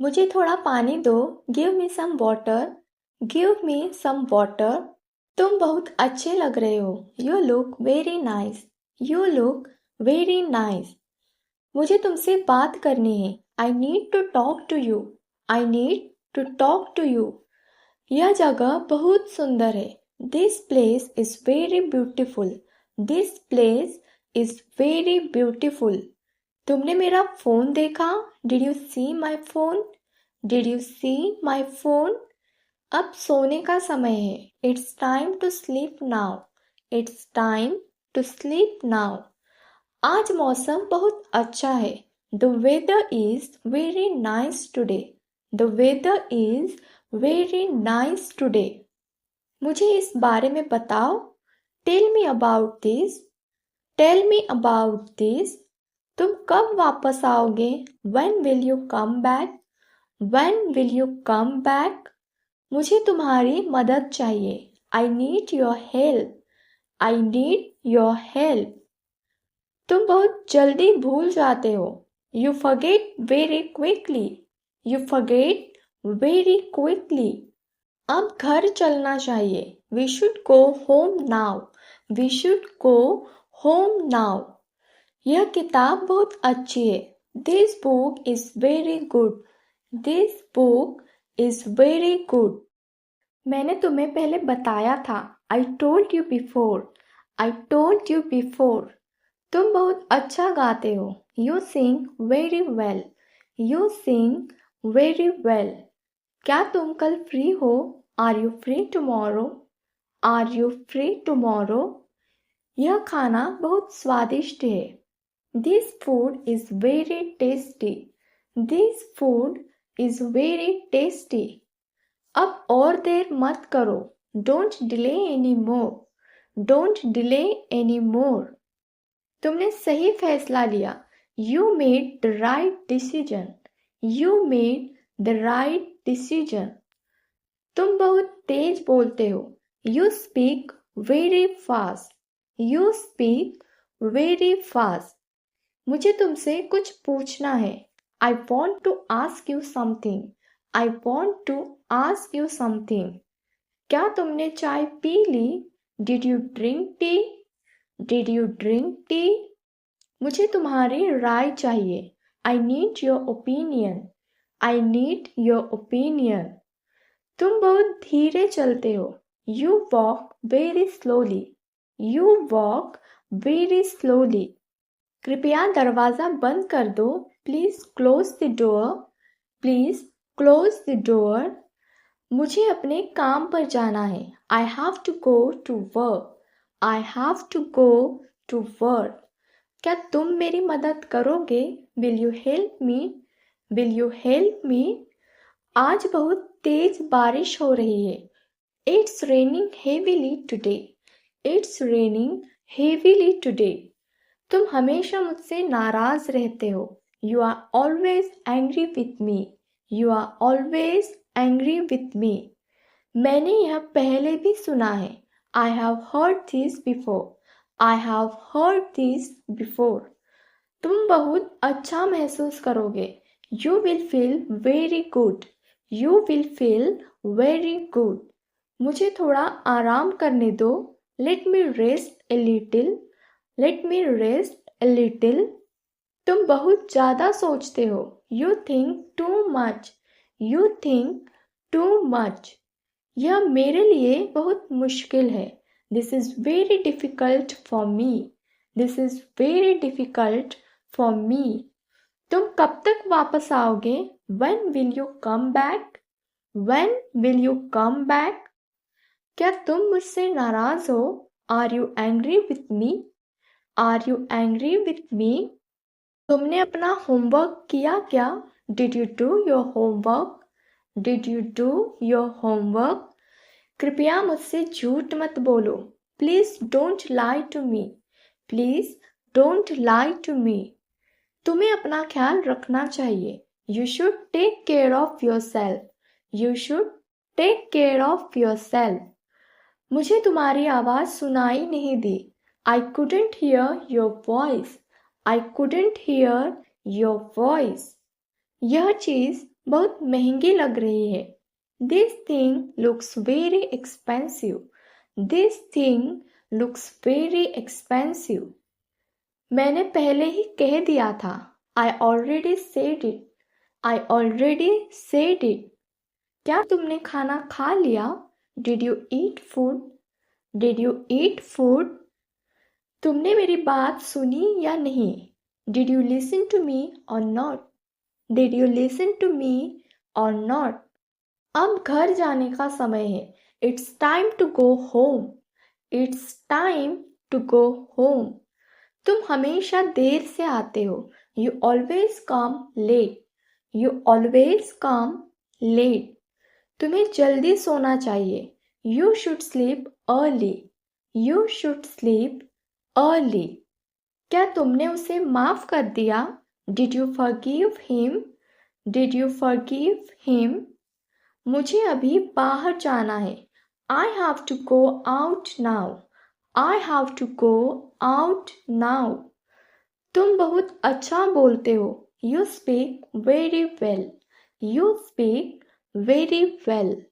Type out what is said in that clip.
मुझे थोड़ा पानी दो। Give me some water. Give me some water. तुम बहुत अच्छे लग रहे हो। You look very nice. You look very nice. मुझे तुमसे बात करनी है। I need to talk to you. I need to talk to you. यह जगह बहुत सुंदर है। This place is very beautiful. This place is very beautiful. तुमने मेरा फोन देखा? Did you see my phone? Did you see my phone? अब सोने का समय है। It's time to sleep now. It's time to sleep now. आज मौसम बहुत अच्छा है। The weather is very nice today. The weather is very nice today. मुझे इस बारे में बताओ। Tell me about this. Tell me about this. तुम कब वापस आओगे? When will you come back? When will you come back? मुझे तुम्हारी मदद चाहिए। I need your help. I need your help. तुम बहुत जल्दी भूल जाते हो। You forget very quickly. You forget very quickly. अब घर चलना चाहिए। We should go home now. We should go home now. यह किताब बहुत अच्छी है। This book is very good. This book is very good. मैंने तुम्हें पहले बताया था। I told you before. I told you before. तुम बहुत अच्छा गाते हो। You sing very well. You sing very well. क्या तुम कल फ्री हो? Are you free tomorrow? Are you free tomorrow? यह खाना बहुत स्वादिष्ट है। This food is very tasty. This food is very tasty. अब और देर मत करो। Don't delay anymore. Don't delay anymore. तुमने सही फैसला लिया। You made the right decision. You made the right decision. तुम बहुत तेज बोलते हो। You speak very fast. You speak very fast. मुझे तुमसे कुछ पूछना है। I want to ask you something. I want to ask you something. क्या तुमने चाय पी ली? Did you drink tea? Did you drink tea? मुझे तुम्हारी राय चाहिए। I need your opinion. I need your opinion. तुम बहुत धीरे चलते हो। You walk very slowly. You walk very slowly. कृपया दरवाज़ा बंद कर दो। Please close the door. Please close the door. मुझे अपने काम पर जाना है। I have to go to work. I have to go to work. क्या तुम मेरी मदद करोगे? Will you help me? Will you help me? आज बहुत तेज बारिश हो रही है। It's raining heavily today. It's raining heavily today. तुम हमेशा मुझसे नाराज रहते हो। You are always angry with me. You are always angry with me. मैंने यह पहले भी सुना है। I have heard this before. I have heard this before. तुम बहुत अच्छा महसूस करोगे। You will feel very good. You will feel very good. मुझे थोड़ा आराम करने दो। Let me rest a little. Let me rest a little. तुम बहुत ज़्यादा सोचते हो। You think too much. You think too much. यह मेरे लिए बहुत मुश्किल है। This is very difficult for me. This is very difficult for me. तुम कब तक वापस आओगे? When will you come back? When will you come back? क्या तुम मुझसे नाराज़ हो? Are you angry with me? Are you angry with me? तुमने अपना होमवर्क किया क्या? Did you do your homework? Did you do your homework? कृपया मुझसे झूठ मत बोलो। Please don't lie to me. Please don't lie to me. तुम्हें अपना ख्याल रखना चाहिए। You should take care of yourself. You should take care of yourself. मुझे तुम्हारी आवाज़ सुनाई नहीं दी। I couldn't hear your voice. I couldn't hear your voice. यह चीज़ बहुत महंगी लग रही है। This thing looks very expensive. This thing looks very expensive. मैंने पहले ही कह दिया था। I already said it. I already said it. क्या तुमने खाना खा लिया? Did you eat food? Did you eat food? तुमने मेरी बात सुनी या नहीं? Did you listen to me or not? Did you listen to me or not? अब घर जाने का समय है। It's time to go home. It's time to go home. तुम हमेशा देर से आते हो। You always come late. You always come late. तुम्हें जल्दी सोना चाहिए। You should sleep early. You should sleep early. क्या तुमने उसे माफ कर दिया? Did you forgive him? Did you forgive him? मुझे अभी बाहर जाना है। I have to go out now. I have to go out now. तुम बहुत अच्छा बोलते हो। You speak very well. You speak very well.